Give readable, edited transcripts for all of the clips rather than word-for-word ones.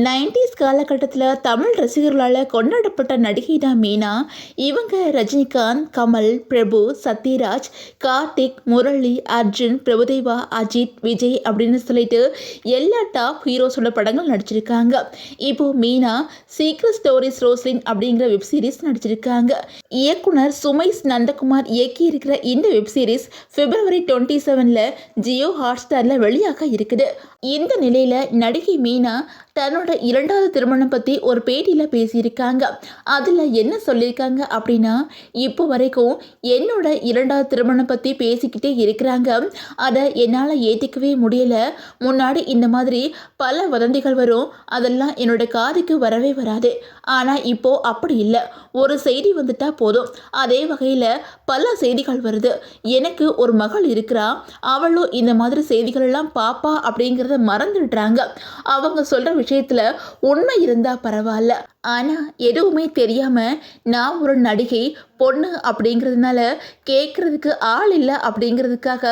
90s காலகட்டத்தில் தமிழ் ரசிகர்களால் கொண்டாடப்பட்ட நடிகை தான் மீனா. இவங்க ரஜினிகாந்த், கமல், பிரபு, சத்யராஜ், கார்த்திக், முரளி, அர்ஜுன், பிரபுதேவா, அஜித், விஜய் அப்படின்னு சொல்லிட்டு எல்லா டாப் ஹீரோஸோட படங்கள் நடிச்சிருக்காங்க. இப்போ மீனா சீக்ரெட் ஸ்டோரிஸ் ரோஸ்லின் அப்படிங்கிற வெப்சீரிஸ் நடிச்சிருக்காங்க. இயக்குனர் சுமைஸ் நந்தகுமார் இயக்கி இருக்கிற இந்த வெப்சீரிஸ் February 27 ஜியோ ஹாட்ஸ்டாரில் வெளியாக இருக்குது. இந்த நிலையில நடிகை மீனா தன்னோட இரண்டாவது திருமணம் பற்றி ஒரு பேட்டியில் பேசியிருக்காங்க. அதில் என்ன சொல்லியிருக்காங்க அப்படின்னா, இப்போ வரைக்கும் என்னோட இரண்டாவது திருமணம் பற்றி பேசிக்கிட்டே இருக்கிறாங்க. அதை என்னால் ஏற்றிக்கவே முடியலை. முன்னாடி இந்த மாதிரி பல வதந்திகள் வரும், அதெல்லாம் என்னோட காதுக்கு வரவே வராது. ஆனால் இப்போது அப்படி இல்லை. ஒரு செய்தி வந்துட்டா போதும், அதே வகையில் பல செய்திகள் வருது. எனக்கு ஒரு மகள் இருக்கிறா, அவளும் இந்த மாதிரி செய்திகளெல்லாம் பாப்பா அப்படிங்கிறத மறந்துடுறாங்க. அவங்க சொல்கிற விஷயத்தில் உண்மை இருந்தால் பரவாயில்ல, ஆனால் எதுவுமே தெரியாமல் நான் ஒரு நடிகை பொண்ணு அப்படிங்கிறதுனால கேட்குறதுக்கு ஆள் இல்லை அப்படிங்கிறதுக்காக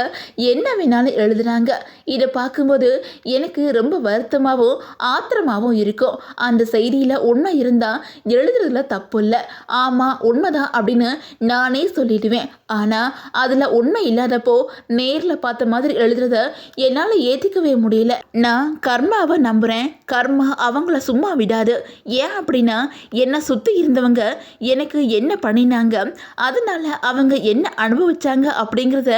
என்ன வேணாலும் எழுதுனாங்க. இதை பார்க்கும்போது எனக்கு ரொம்ப வருத்தமாகவும் ஆத்திரமாகவும் இருக்கும். அந்த செய்தியில் உண்மை இருந்தால் எழுதுறதுல தப்பு இல்லை, ஆமாம் உண்மைதான் அப்படின்னு நானே சொல்லிடுவேன். ஆனால் அதில் உண்மை இல்லாதப்போ நேரில் பார்த்த மாதிரி எழுதுறத என்னால் ஏற்றிக்கவே முடியல. நான் கர்மாவை நம்புகிறேன், கர்மா அவங்கள சும்மா விடாது. ஏன் அப்படின்னா, என்னை சுற்றி இருந்தவங்க எனக்கு என்ன பண்ணினாங்க, அதனால அவங்க என்ன அனுபவிச்சாங்க அப்படிங்கிறத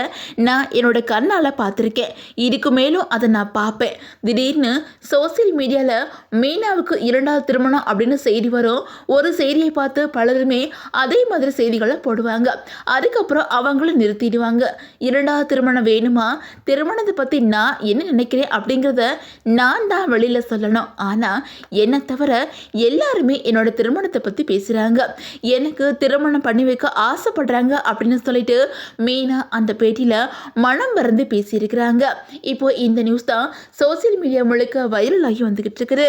நான் என்னோட கண்ணால் பார்த்துருக்கேன். இதுக்கு மேலும் அதை நான் பார்ப்பேன். திடீர்னு சோசியல் மீடியாவில் மீனாவுக்கு இரண்டாவது திருமணம் அப்படின்னு செய்தி வரும். ஒரு செய்தியை பார்த்து பலருமே அதே மாதிரி செய்திகளை போடுவாங்க. அதுக்கப்புறம் அவங்களும் நிறுத்திடுவாங்க. இரண்டாவது திருமணம் வேணுமா, திருமணத்தை பற்றி நான் என்ன நினைக்கிறேன் அப்படிங்கிறத நான் தான் வெளியில் சொல்லணும். ஆனால் என்னை தவிர எல்லாருமே என்னோட திருமணத்தை பற்றி பேசுகிறாங்க, எனக்கு திருமணம் பண்ணி வைக்க ஆசைப்படுறாங்க அப்படின்னு சொல்லிட்டு மீனா அந்த பேட்டியில் மனம் மறந்து பேசியிருக்கிறாங்க. இப்போ இந்த நியூஸ் தான் சோசியல் மீடியா முழுக்க வைரல் ஆகி வந்துகிட்டு இருக்குது.